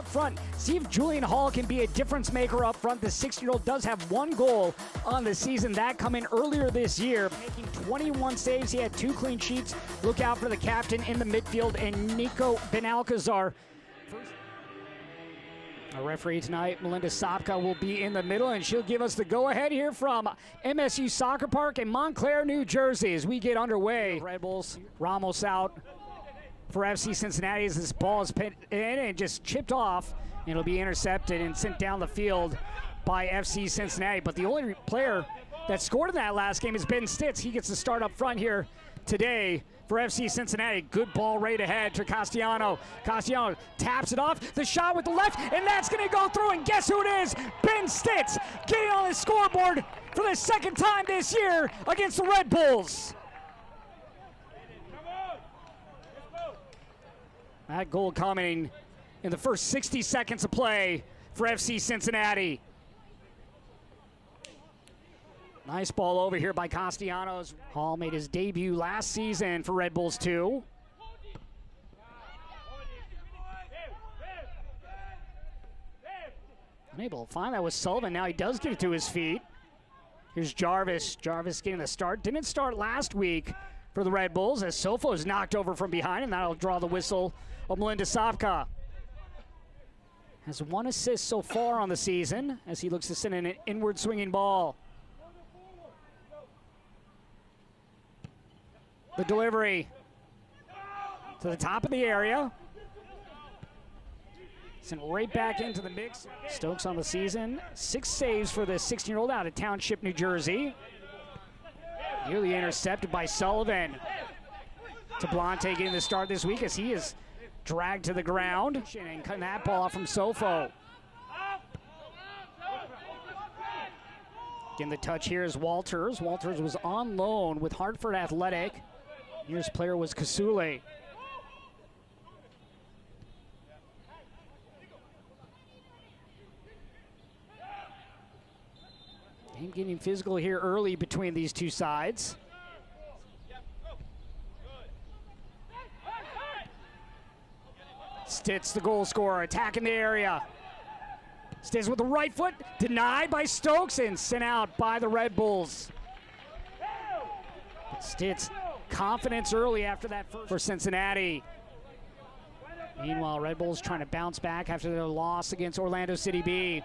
up front. See if Julian Hall can be a difference maker up front. The 16-year-old does have 1 goal on the season. That coming earlier this year, making 21 saves. He had 2 clean sheets. Look out for the captain in the midfield and Nico Benalcazar. Our referee tonight, Melinda Sopka, will be in the middle, and she'll give us the go-ahead here from MSU Soccer Park in Montclair, New Jersey, as we get underway. Red Bulls, Ramos out for FC Cincinnati as this ball is put in and just chipped off. It'll be intercepted and sent down the field by FC Cincinnati. But the only player that scored in that last game is Ben Stitz. He gets to start up front here today for FC Cincinnati. Good ball right ahead to Castellano. Castellano taps it off. The shot with the left, and that's going to go through. And guess who it is? Ben Stitz getting on the scoreboard for the 2nd time this year against the Red Bulls. That goal coming in the first 60 seconds of play for FC Cincinnati. Nice ball over here by Castellanos. Hall made his debut last season for Red Bulls 2. Unable to find that with Sullivan. Now he does get it to his feet. Here's Jarvis. Jarvis getting the start. Didn't start last week for the Red Bulls as Sofo is knocked over from behind, and that'll draw the whistle of Melinda Sopka. Has 1 assist so far on the season as he looks to send an inward swinging ball. The delivery to the top of the area. Sent right back into the mix. Stokes on the season. 6 saves for the 16-year-old out of Township, New Jersey. Nearly intercepted by Sullivan. Tablante getting the start this week as he is dragged to the ground. And cutting that ball off from Sofo. Getting the touch here is Walters. Walters was on loan with Hartford Athletic. Year's player was Kasule. Game getting physical here early between these two sides. Stitz, the goal scorer, attacking the area. Stays with the right foot, denied by Stokes and sent out by the Red Bulls. Stitz, confidence early after that for Cincinnati. Meanwhile, Red Bulls trying to bounce back after their loss against Orlando City B.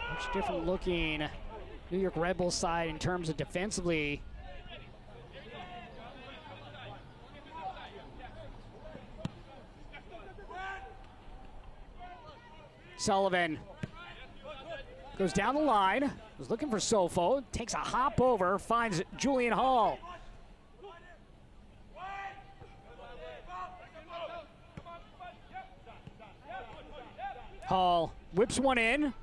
Much different looking New York Red Bulls side in terms of defensively. Sullivan goes down the line, was looking for Sofo, takes a hop over, finds Julian Hall. Hall whips one in.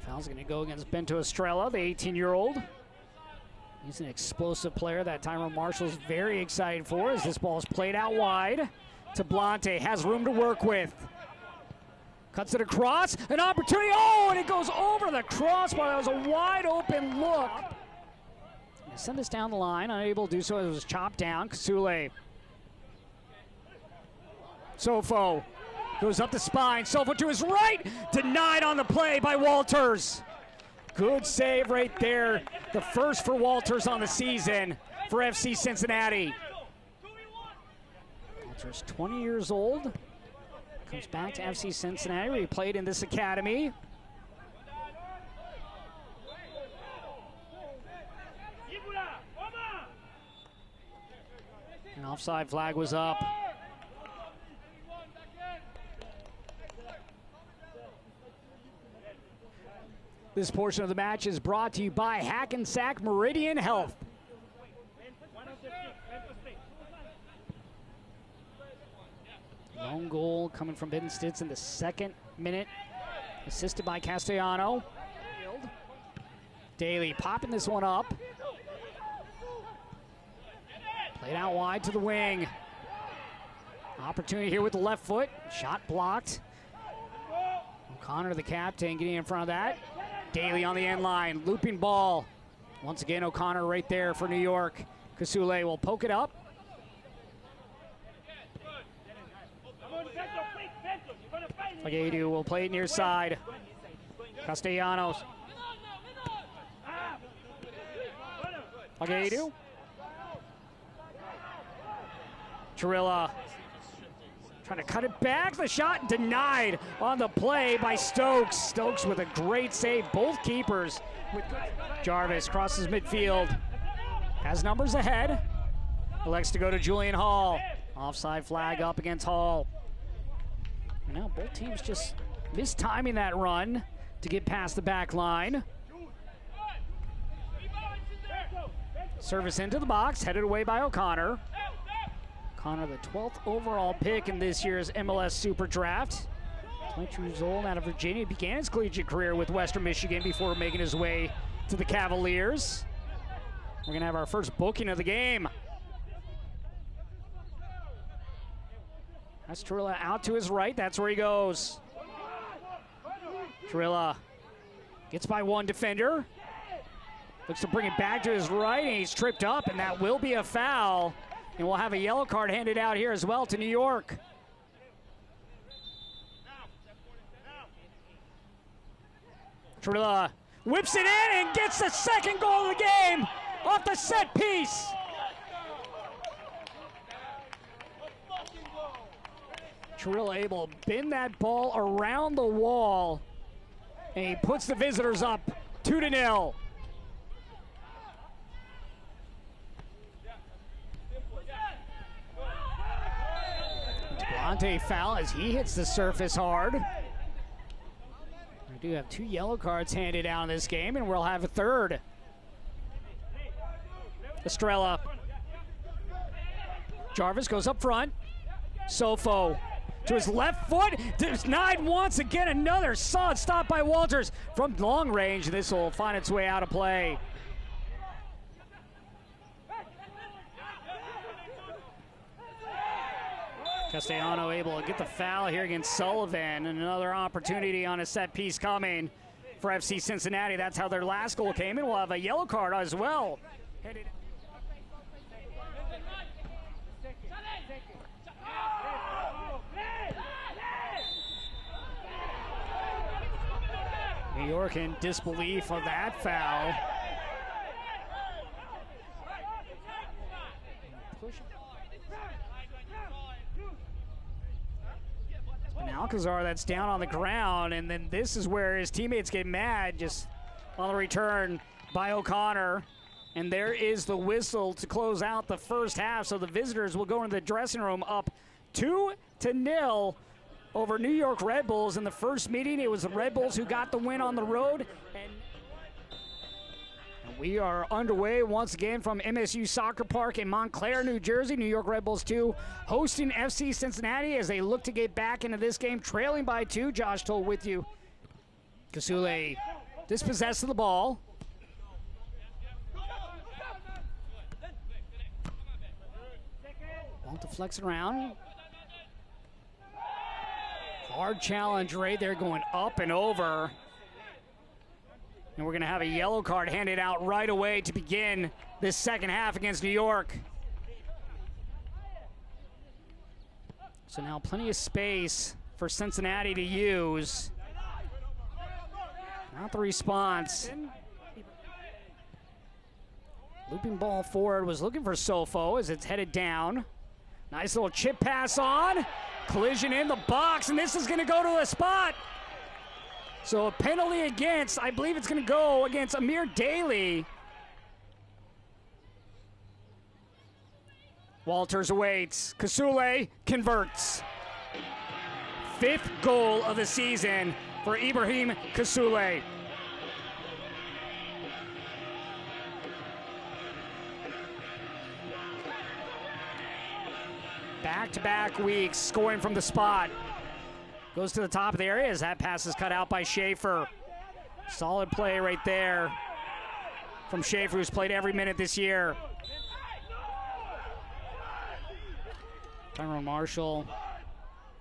Foul's going to go against Bento Estrella, the 18-year-old. He's an explosive player that Tyrone Marshall's very excited for as this ball is played out wide. Tablante has room to work with. Cuts it across, an opportunity, oh, and it goes over the crossbar. That was a wide open look. Send this down the line, unable to do so as it was chopped down. Kasule. Sofo goes up the spine, Sofo to his right, denied on the play by Walters. Good save right there, the first for Walters on the season for FC Cincinnati. Walters, 20 years old, comes back to FC Cincinnati, where he played in this academy. An offside flag was up. This portion of the match is brought to you by Hackensack Meridian Health. Lone goal coming from Ben Stitz in the 2nd minute, assisted by Castellano. Daly popping this one up. Play Played out wide to the wing. Opportunity here with the left foot. Shot blocked. O'Connor, the captain, getting in front of that. Daly on the end line. Looping ball. Once again, O'Connor right there for New York. Kasule will poke it up. Fagadu will play it near side. Castellanos. Fagadu. Chirilla trying to cut it back. The shot denied on the play by Stokes. Stokes with a great save. Both keepers. Jarvis crosses midfield. Has numbers ahead. Elects to go to Julian Hall. Offside flag up against Hall. And now both teams just mistiming that run to get past the back line. Service into the box, headed away by O'Connor. O'Connor, the 12th overall pick in this year's MLS Super Draft. 22 years old, out of Virginia. Began his collegiate career with Western Michigan before making his way to the Cavaliers. We're going to have our first booking of the game. That's Trilla out to his right. That's where he goes. Trilla gets by one defender. Looks to bring it back to his right, and he's tripped up, and that will be a foul. And we'll have a yellow card handed out here as well to New York. Trilla whips it in and gets the second goal of the game off the set piece. Trilla able to bend that ball around the wall, and he puts the visitors up 2-0. Devontae foul as he hits the surface hard. We do have 2 yellow cards handed out in this game, and we'll have a third. Estrella. Jarvis goes up front. Sofo to his left foot. Denied once again. Another solid stop by Walters from long range. This will find its way out of play. Castellano able to get the foul here against Sullivan, and another opportunity on a set piece coming for FC Cincinnati. That's how their last goal came in. We'll have a yellow card as well. New York in disbelief of that foul. Alcazar that's down on the ground, and then this is where his teammates get mad just on the return by O'Connor. And there is the whistle to close out the first half, so the visitors will go into the dressing room up 2-0 over New York Red Bulls. In the first meeting, it was the Red Bulls who got the win on the road. And we are underway once again from MSU Soccer Park in Montclair, New Jersey. New York Red Bulls 2 hosting FC Cincinnati as they look to get back into this game, trailing by 2. Josh Toll with you. Kasule dispossessed of the ball. Won't deflect it around. Hard challenge right there, going up and over. And we're going to have a yellow card handed out right away to begin this second half against New York. So now plenty of space for Cincinnati to use. Not the response. Looping ball forward, was looking for Sofo as it's headed down. Nice little chip pass on. Collision in the box, and this is going to go to a spot. So a penalty against, I believe it's going to go against Amir Daly. Walters awaits. Kasule converts. 5th goal of the season for Ibrahim Kasule. Back-to-back weeks scoring from the spot. Goes to the top of the area as that pass is cut out by Schaefer. Solid play right there from Schaefer, who's played every minute this year. Tyrone Marshall.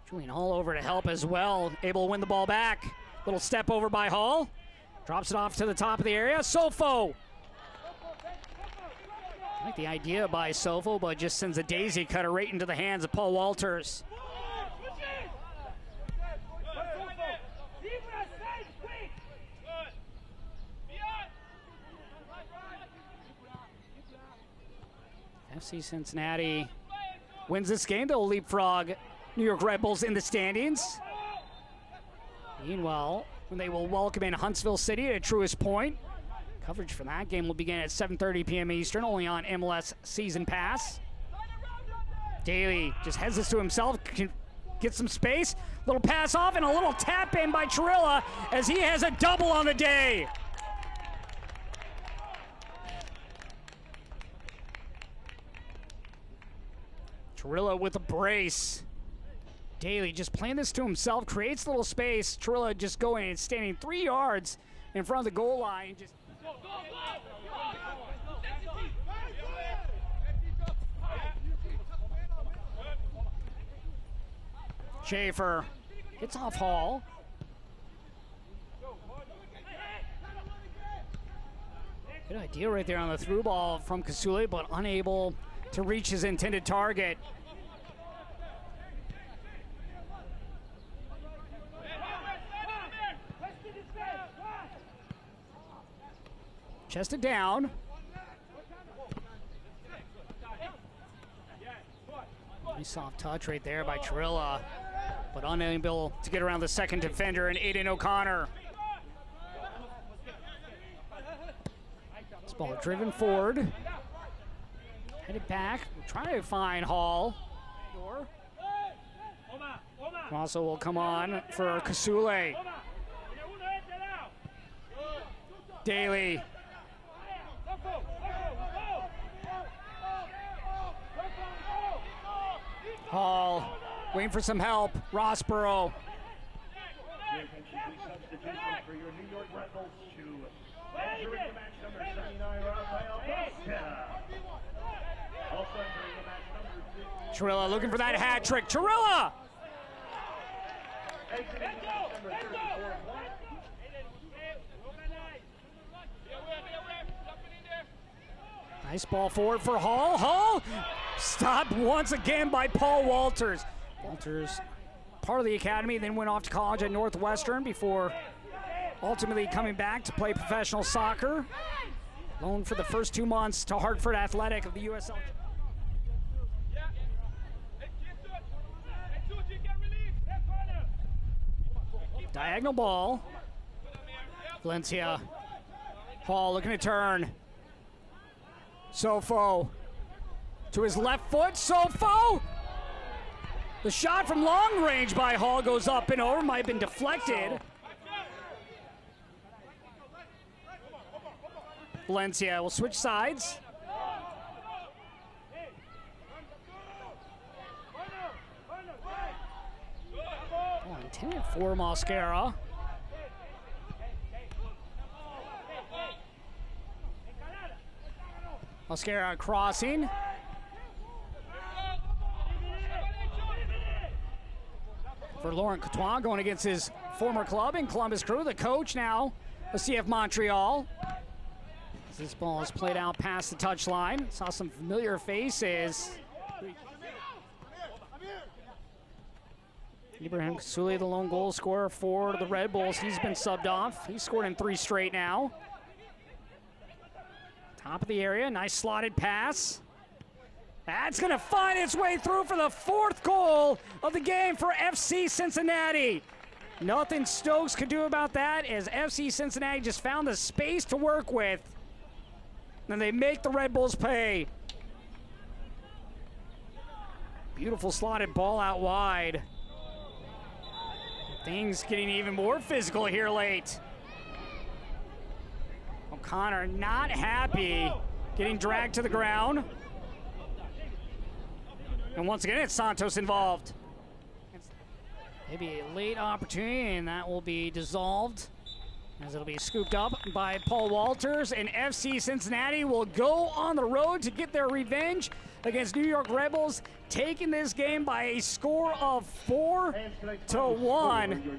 Julian Hall over to help as well. Able to win the ball back. Little step over by Hall. Drops it off to the top of the area. Sofo. I like the idea by Sofo, but just sends a daisy cutter right into the hands of Paul Walters. FC Cincinnati wins this game. They'll leapfrog New York Red Bulls in the standings. Meanwhile, they will welcome in Huntsville City at Truist Point. Coverage for that game will begin at 7:30 p.m. Eastern, only on MLS Season Pass. Daly just heads this to himself, can get some space. Little pass off and a little tap in by Chirilla as he has a double on the day. Chirilla with a brace. Daly just playing this to himself, creates a little space. Chirilla just going and standing 3 yards in front of the goal line. Just Schaefer hits off Hall. Good idea right there on the through ball from Kasule, but unable to reach his intended target. Chested down. Nice soft touch right there by Chirilla, but unable to get around the second defender and Aiden O'Connor. This ball driven forward. Headed back, trying to find Hall. Also will come on for Kasule. Daly. Hall waiting for some help. Rossborough. For your New York Red Bulls to entering the match number 79, Rafael Costa. Also entering the match number 50. Chirilla looking for that hat trick. Chirilla! Exiting the match number 34. Nice ball forward for Hall. Hall stopped once again by Paul Walters. Walters, part of the academy, then went off to college at Northwestern before ultimately coming back to play professional soccer. Loaned for the first 2 months to Hartford Athletic of the USL. Diagonal ball. Valencia. Hall looking to turn. Sofo to his left foot. Sofo! The shot from long range by Hall goes up and over. Might have been deflected. Valencia will switch sides. Oh, intended for Mosquera. Mosquera crossing. For Laurent Courtois going against his former club in Columbus Crew, the coach now of CF Montreal. As this ball is played out past the touchline, saw some familiar faces. Ibrahim Kasule, the lone goal scorer for the Red Bulls, he's been subbed off. He's scored in 3 straight now. Top of the area, nice slotted pass. That's gonna find its way through for the 4th goal of the game for FC Cincinnati. Nothing Stokes could do about that as FC Cincinnati just found the space to work with. And they make the Red Bulls pay. Beautiful slotted ball out wide. Things getting even more physical here late. O'Connor not happy, getting dragged to the ground. And once again, it's Santos involved. Maybe a late opportunity, and that will be dissolved As it'll be scooped up by Paul Walters, and FC Cincinnati will go on the road to get their revenge against New York Rebels, taking this game by a score of 4-1.